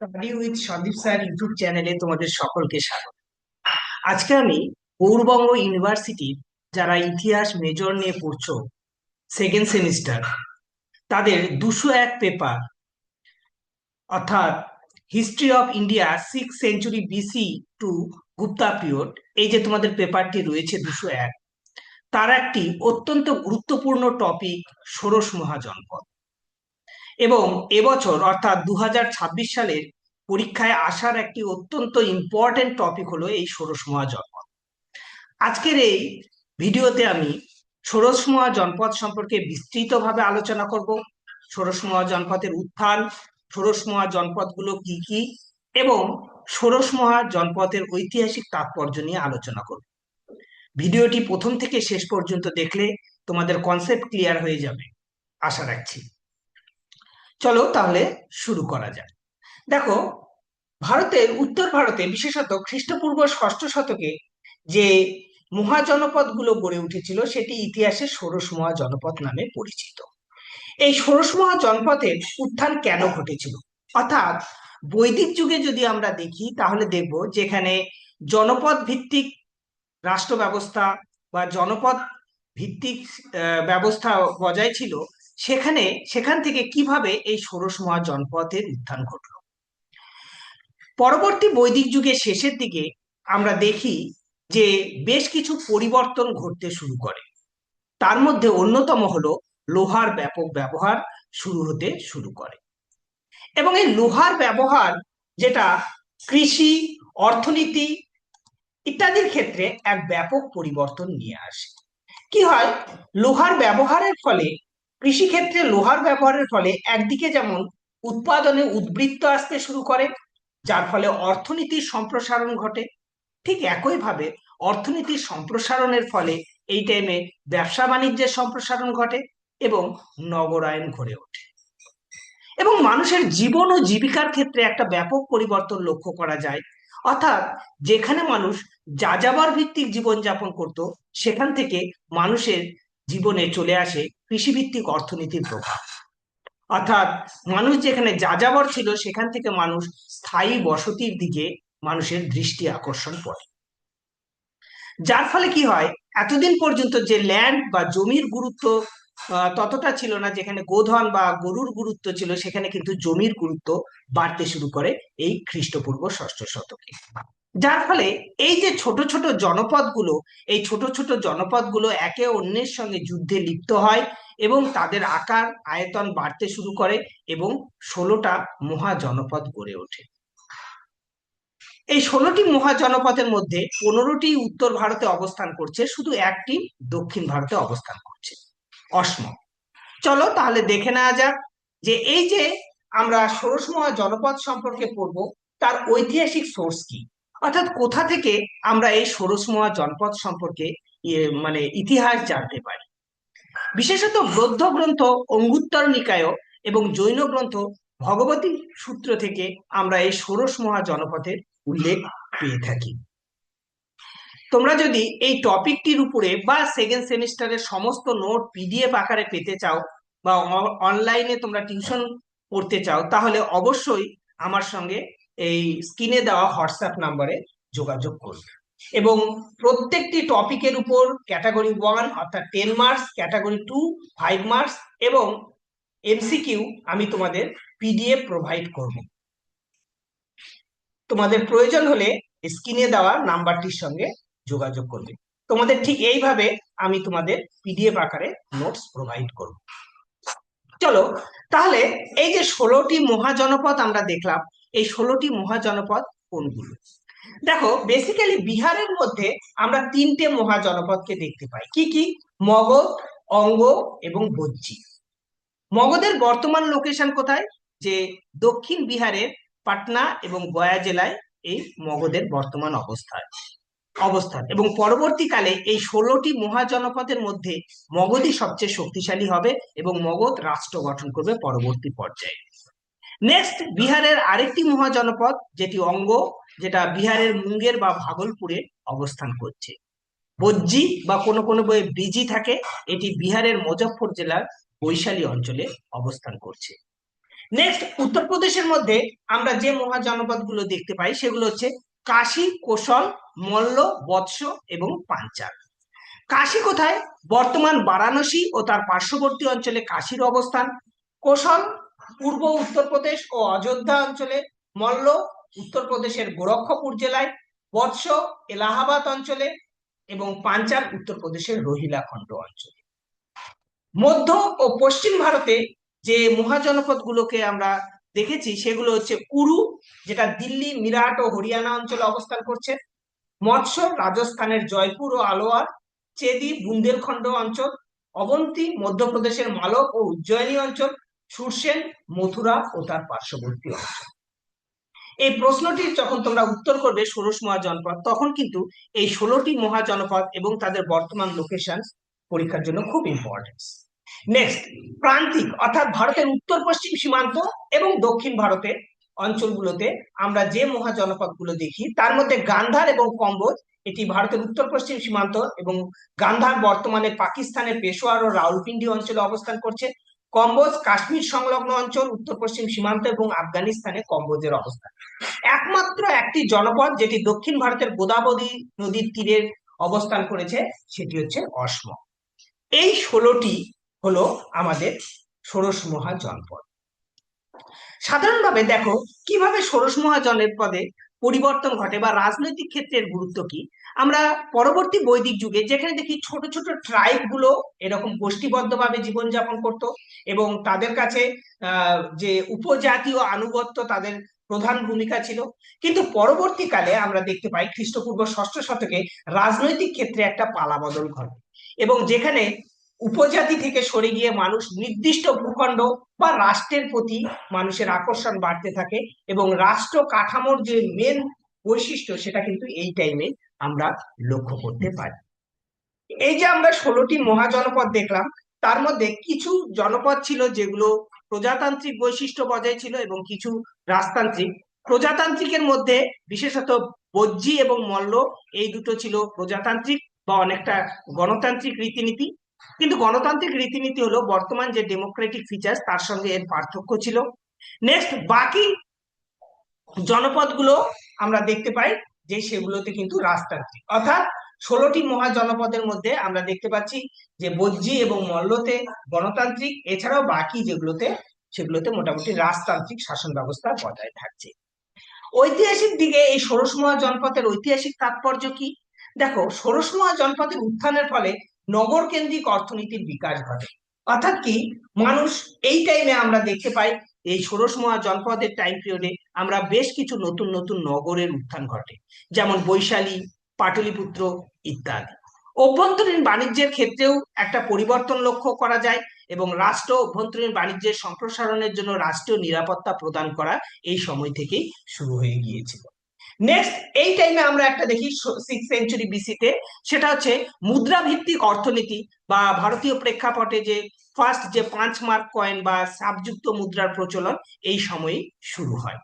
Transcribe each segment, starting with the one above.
Study with Sandeep sir YouTube চ্যানেলে তোমাদের সকলকে স্বাগত। আজকে আমি গৌড়বঙ্গ ইউনিভার্সিটির যারা ইতিহাস মেজর নিয়ে পড়ছো, সেকেন্ড সেমিস্টার, তাদের 201 পেপার, অর্থাৎ history of India 6th century BC to Gupta period, এই যে তোমাদের পেপারটি রয়েছে 201, তার একটি অত্যন্ত গুরুত্বপূর্ণ টপিক ষোড়শ মহাজনপদ। এবং এবছর অর্থাৎ 2026 সালের পরীক্ষায় আসার একটি অত্যন্ত ইম্পর্টেন্ট টপিক হলো এই ষোড়শমহা জনপদ। আজকের এই ভিডিওতে আমি ষোড়শমহা জনপদ সম্পর্কে বিস্তৃতভাবে আলোচনা করব। ষোড়শমহা জনপদের উত্থান, ষোড়শমহা জনপদগুলো কি কি, এবং ষোড়শমহা জনপদের ঐতিহাসিক তাৎপর্য নিয়ে আলোচনা করব। ভিডিওটি প্রথম থেকে শেষ পর্যন্ত দেখলে তোমাদের কনসেপ্ট ক্লিয়ার হয়ে যাবে আশা রাখছি। চলো তাহলে শুরু করা যাক। দেখো, ভারতের উত্তর ভারতে বিশেষত খ্রিস্টপূর্ব ষষ্ঠ শতকে যে মহাজনপদ গুলো গড়ে উঠেছিল সেটি ইতিহাসে ষোড়শ মহাজনপদ নামে পরিচিত। এই ষোড়শ মহাজনপদের উত্থান কেন ঘটেছিল, অর্থাৎ বৈদিক যুগে যদি আমরা দেখি তাহলে দেখব যেখানে জনপদ ভিত্তিক রাষ্ট্র ব্যবস্থা বা জনপদ ভিত্তিক ব্যবস্থা বজায় ছিল, সেখান থেকে কিভাবে এই ষোড়শ মহাজনপদের উত্থান ঘটল। পরবর্তী বৈদিক যুগের শেষের দিকে আমরা দেখি যে বেশ কিছু পরিবর্তন ঘটতে শুরু করে। তার মধ্যে অন্যতম হলো লোহার ব্যাপক ব্যবহার শুরু করে, এবং এই লোহার ব্যবহার যেটা কৃষি, অর্থনীতি ইত্যাদির ক্ষেত্রে এক ব্যাপক পরিবর্তন নিয়ে আসে। কি হয়, লোহার ব্যবহারের ফলে, কৃষিক্ষেত্রে লোহার ব্যবহারের ফলে একদিকে যেমন উৎপাদনে উদ্বৃত্ত আসতে শুরু করে, যার ফলে অর্থনীতির সম্প্রসারণ ঘটে। ঠিক একইভাবে অর্থনীতির সম্প্রসারণের ফলে এই টাইমে ব্যবসা বাণিজ্যের সম্প্রসারণ ঘটে এবং নগরায়ন গড়ে ওঠে, এবং মানুষের জীবন ও জীবিকার ক্ষেত্রে একটা ব্যাপক পরিবর্তন লক্ষ্য করা যায়। অর্থাৎ যেখানে মানুষ যাযাবর ভিত্তিক জীবনযাপন করত, সেখান থেকে মানুষের জীবনে চলে আসে কৃষিভিত্তিক অর্থনীতির প্রভাব। অর্থাৎ মানুষ যেখানে যাযাবর ছিল সেখান থেকে মানুষ স্থায়ী বসতির দিকে মানুষের দৃষ্টি আকর্ষণ করে। যার ফলে কি হয়, এতদিন পর্যন্ত যে ল্যান্ড বা জমির গুরুত্ব ততটা ছিল না, যেখানে গোধন বা গরুর গুরুত্ব ছিল, সেখানে কিন্তু জমির গুরুত্ব বাড়তে শুরু করে এই খ্রিস্টপূর্ব ষষ্ঠ শতকে। যার ফলে এই যে ছোট ছোট জনপদগুলো, এই ছোট ছোট জনপদগুলো একে অন্যের সঙ্গে যুদ্ধে লিপ্ত হয় এবং তাদের আকার আয়তন বাড়তে শুরু করে এবং 16টা মহাজনপদ গড়ে ওঠে। এই 16টি মহাজনপদের মধ্যে 15টি উত্তর ভারতে অবস্থান করছে, শুধু একটি দক্ষিণ ভারতে অবস্থান করছে, অসম। চলো তাহলে দেখে নেওয়া যাক যে এই যে আমরা ষোড়শ মহাজনপদ সম্পর্কে পড়ব, তার ঐতিহাসিক সোর্স কি, অর্থাৎ কোথা থেকে আমরা এই ষোড়শ মহাজনপদ সম্পর্কে মানে ইতিহাস জানতে পারি। বিশেষত বৌদ্ধ গ্রন্থ অঙ্গুত্তর নিকায় এবং জৈন গ্রন্থ ভগবতী সূত্র থেকে আমরা এই ষোড়শ মহাজনপদের উল্লেখ পেয়ে থাকি। তোমরা যদি এই টপিকটির উপরে বা সেকেন্ড সেমিস্টারের সমস্ত নোট পিডিএফ আকারে পেতে চাও বা অনলাইনে তোমরা টিউশন পড়তে চাও, তাহলে অবশ্যই আমার সঙ্গে এই স্ক্রিনে দেওয়া হোয়াটসঅ্যাপ নাম্বারে যোগাযোগ করবে। এবং প্রত্যেকটি টপিকের উপর ক্যাটাগরি 1 অর্থাৎ 10 মার্কস, ক্যাটাগরি 2 5 মার্কস এবং এমসিকিউ আমি তোমাদের পিডিএফ প্রোভাইড করব। তোমাদের প্রয়োজন হলে স্ক্রিনে দেওয়া নাম্বারটির সঙ্গে যোগাযোগ করবে। তোমাদের ঠিক এইভাবে আমি তোমাদের পিডিএফ আকারে নোটস প্রোভাইড করব। চলো তাহলে এই যে 16টি মহাজনপদ আমরা দেখলাম, এই 16টি মহাজনপদ কোনগুলো? দেখো, বেসিক্যালি বিহারের মধ্যে আমরা 3টে মহাজনপদকে দেখতে পাই। কি কি? মগধ, অঙ্গ এবং বজ্জী। মগধের বর্তমান লোকেশন কোথায়? যে দক্ষিণ বিহারের পাটনা এবং গয়া জেলায় এই মগধের বর্তমান অবস্থান এবং পরবর্তীকালে এই 16টি মহাজনপদের মধ্যে মগধই সবচেয়ে শক্তিশালী হবে এবং মগধ রাষ্ট্র গঠন করবে পরবর্তী পর্যায়ে। নেক্সট, বিহারের আরেকটি মহাজনপদ যেটি অঙ্গ, যেটা বিহারের মুঙ্গের বা ভাগলপুরে অবস্থান করছে। বজ্জী বা কোনো কোনো বইয়ে ব্রিজি থাকে, এটি বিহারের মুজফ্ফর জেলার বৈশালী অঞ্চলে অবস্থান করছে। নেক্সট, উত্তরপ্রদেশের মধ্যে আমরা যে মহাজনপদ গুলো দেখতে পাই সেগুলো হচ্ছে কাশী, কোশল, মল্ল, বৎস এবং পাঞ্চাল। কাশী কোথায়? বর্তমান বারাণসী ও তার পার্শ্ববর্তী অঞ্চলে কাশীর অবস্থান। কোশল পূর্ব উত্তরপ্রদেশ ও অযোধ্যা অঞ্চলে। মল্ল উত্তরপ্রদেশের গোরক্ষপুর জেলায়। বৎস এলাহাবাদ অঞ্চলে। এবং পাঞ্চাল উত্তরপ্রদেশের রোহিলাখণ্ড অঞ্চলে। মধ্য ও পশ্চিম ভারতে যে মহাজনপদ গুলোকে আমরা দেখেছি সেগুলো হচ্ছে কুরু, যেটা দিল্লি, মিরাট ও হরিয়ানা অঞ্চলে অবস্থান করছে। মৎস্য রাজস্থানের জয়পুর ও আলোয়ার। চেদি বুন্দেলখণ্ড অঞ্চল। অবন্তী মধ্যপ্রদেশের মালব ও উজ্জয়িনী অঞ্চল। সুরসেন মথুরা ও তার পার্শ্ববর্তী অঞ্চল। এই প্রশ্নটি যখন তোমরা উত্তর করবে ষোড়শ মহাজনপদ, তখন কিন্তু এই 16টি মহাজনপদ এবং তাদের বর্তমান লোকেশন পরীক্ষার জন্য খুব ইম্পর্টেন্ট। নেক্সট, প্রান্তিক অর্থাৎ ভারতের উত্তর পশ্চিম সীমান্ত এবং দক্ষিণ ভারতের অঞ্চলগুলোতে আমরা যে মহাজনপদ গুলো দেখি তার মধ্যে গান্ধার এবং কম্বোজ, এটি ভারতের উত্তর পশ্চিম সীমান্ত, এবং গান্ধার বর্তমানে পাকিস্তানের পেশোয়ার ও রাউলপিন্ডি অঞ্চলে অবস্থান করছে। কম্বোজ কাশ্মীর সংলগ্ন অঞ্চল, উত্তর পশ্চিম সীমান্ত এবং আফগানিস্তানে কম্বোজের অবস্থান। একমাত্র একটি জনপদ যেটি দক্ষিণ ভারতের গোদাবরী নদীর তীরে অবস্থান করেছে সেটি হচ্ছে অসম। এই 16টি হলো আমাদের ষোড়শ মহাজনপদ। সাধারণভাবে দেখো কিভাবে ষোড়শ মহাজনপদে পরিবর্তন ঘটে বা রাজনৈতিক ক্ষেত্রের গুরুত্ব কি। আমরা পরবর্তী বৈদিক যুগে যেখানে দেখি ছোট ছোট ট্রাইব গুলো এরকম গোষ্ঠীবদ্ধভাবে জীবনযাপন করত এবং তাদের কাছে যে উপজাতীয় আনুগত্য তাদের প্রধান ভূমিকা ছিল, কিন্তু পরবর্তীকালে আমরা দেখতে পাই খ্রিস্টপূর্ব ষষ্ঠ শতকে রাজনৈতিক ক্ষেত্রে একটা পালাবদল ঘটে এবং যেখানে উপজাতি থেকে সরে গিয়ে মানুষ নির্দিষ্ট ভূখণ্ড বা রাষ্ট্রের প্রতি মানুষের আকর্ষণ বাড়তে থাকে এবং রাষ্ট্র কাঠামোর যে মেন বৈশিষ্ট্য সেটা কিন্তু এই টাইমে আমরা লক্ষ্য করতে পারি। এই যে আমরা 16টি মহাজনপদ দেখলাম, তার মধ্যে কিছু জনপদ ছিল যেগুলো প্রজাতান্ত্রিক বৈশিষ্ট্য বজায় ছিল এবং কিছু রাজতান্ত্রিক। প্রজাতান্ত্রিকের মধ্যে বিশেষত বজ্জী এবং মল্ল, এই দুটো ছিল প্রজাতান্ত্রিক বা অনেকটা গণতান্ত্রিক রীতিনীতি, কিন্তু গণতান্ত্রিক রীতিনীতি হলো বর্তমান যে ডেমোক্রেটিক ফিচার্স তার সঙ্গে এর পার্থক্য ছিল। নেক্সট, বাকি জনপদগুলো আমরা দেখতে পাই যে সেগুলোতে কিন্তু রাজতান্ত্রিক, অর্থাৎ 16টি মহাজনপদের মধ্যে আমরা দেখতে পাচ্ছি যে বজ্জী এবং মল্লতে গণতান্ত্রিক, এছাড়াও বাকি যেগুলোতে সেগুলোতে মোটামুটি রাজতান্ত্রিক শাসন ব্যবস্থা বজায় থাকছে। ঐতিহাসিক দিকে এই ষোড়শ মহাজনপদের ঐতিহাসিক তাৎপর্য কি? দেখো, ষোড়শ মহাজনপদের উত্থানের ফলে নগর কেন্দ্রিক অর্থনীতির বিকাশ ঘটে। অর্থাৎ কি, মানুষ এই টাইমে আমরা দেখতে পাই এই ষোড়শ মহাজনপদের টাইম পিরিয়ডে আমরা বেশ কিছু নতুন নতুন নগরের উত্থান ঘটে, যেমন বৈশালী, পাটলিপুত্র ইত্যাদি। অভ্যন্তরীণ বাণিজ্যের ক্ষেত্রেও একটা পরিবর্তন লক্ষ্য করা যায় এবং রাষ্ট্র অভ্যন্তরীণ বাণিজ্যের সম্প্রসারণের জন্য রাষ্ট্রীয় নিরাপত্তা প্রদান করা এই সময় থেকেই শুরু হয়ে গিয়েছিল। নেক্সট, এই টাইমে আমরা একটা দেখি 6th সেঞ্চুরি বিসিতে, সেটা হচ্ছে মুদ্রা ভিত্তিক অর্থনীতি বা ভারতীয় প্রেক্ষাপটে যে ফার্স্ট যে 5 মার্ক কয়েন বা সাবযুক্ত মুদ্রার প্রচলন এই সময়ে শুরু হয়।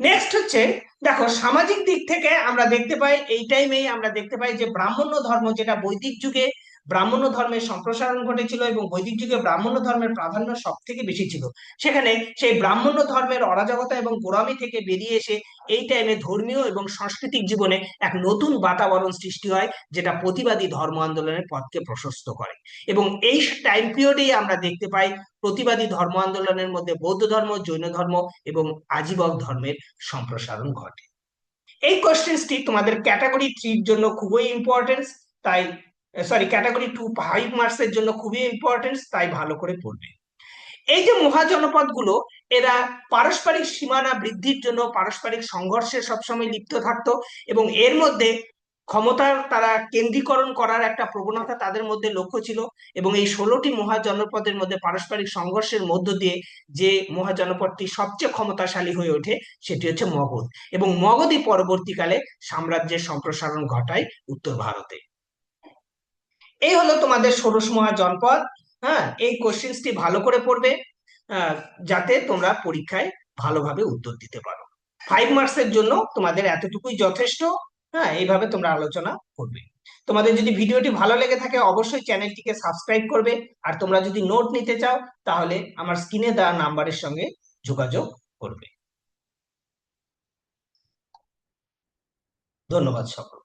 নেক্সট হচ্ছে, দেখো সামাজিক দিক থেকে আমরা দেখতে পাই এই টাইমেই আমরা দেখতে পাই যে ব্রাহ্মণ্য ধর্ম, যেটা বৈদিক যুগে ব্রাহ্মণ্য ধর্মের সম্প্রসারণ ঘটেছিল এবং বৈদিক যুগে ব্রাহ্মণ্য ধর্মের প্রাধান্য সব থেকে বেশি ছিল, সেখানে সেই ব্রাহ্মণ্য ধর্মের অরাজকতা এবং গোড়ামি থেকে বেরিয়ে এসে এই টাইমে ধর্মীয় এবং সাংস্কৃতিক জীবনে এক নতুন বাতাবরণ সৃষ্টি হয় যেটা প্রতিবাদী ধর্ম আন্দোলনের পথকে প্রশস্ত করে। এবং এই টাইম পিরিয়ডেই আমরা দেখতে পাই প্রতিবাদী ধর্ম আন্দোলনের মধ্যে বৌদ্ধ ধর্ম, জৈন ধর্ম এবং আজীবক ধর্মের সম্প্রসারণ ঘটে। এই কোশ্চেনটি তোমাদের ক্যাটাগরি 3 জন্য খুবই ইম্পর্টেন্ট, তাই ক্যাটাগরি 2 5 মার্কসের জন্য খুবই ইম্পর্টেন্ট, তাই ভালো করে পড়বে। এই যে মহাজনপদ গুলো, এরা পারস্পরিক সীমানা বৃদ্ধির জন্য পারস্পরিক সংঘর্ষে সবসময় লিপ্ত থাকতো এবং এর মধ্যে ক্ষমতার তারা কেন্দ্রীকরণ করার একটা প্রবণতা তাদের মধ্যে লক্ষ্য ছিল। এবং এই 16টি মহাজনপদের মধ্যে পারস্পরিক সংঘর্ষের মধ্য দিয়ে যে মহাজনপদটি সবচেয়ে ক্ষমতাশালী হয়ে ওঠে সেটি হচ্ছে মগধ, এবং মগধই পরবর্তীকালে সাম্রাজ্যের সম্প্রসারণ ঘটায় উত্তর ভারতে। এই হলো তোমাদের ষোড়শ মহাজনপদ। হ্যাঁ, এই কোশ্চেনটি ভালো করে পড়বে যাতে তোমরা পরীক্ষায় ভালোভাবে উত্তর দিতে পারো। 5 মার্কসের জন্য তোমাদের এতটুকুই যথেষ্ট। হ্যাঁ, এইভাবে তোমরা আলোচনা করবে। তোমাদের যদি ভিডিওটি ভালো লেগে থাকে অবশ্যই চ্যানেলটিকে সাবস্ক্রাইব করবে, আর তোমরা যদি নোট নিতে চাও তাহলে আমার স্ক্রিনে দেওয়া নাম্বারের সঙ্গে যোগাযোগ করবে। ধন্যবাদ সকল।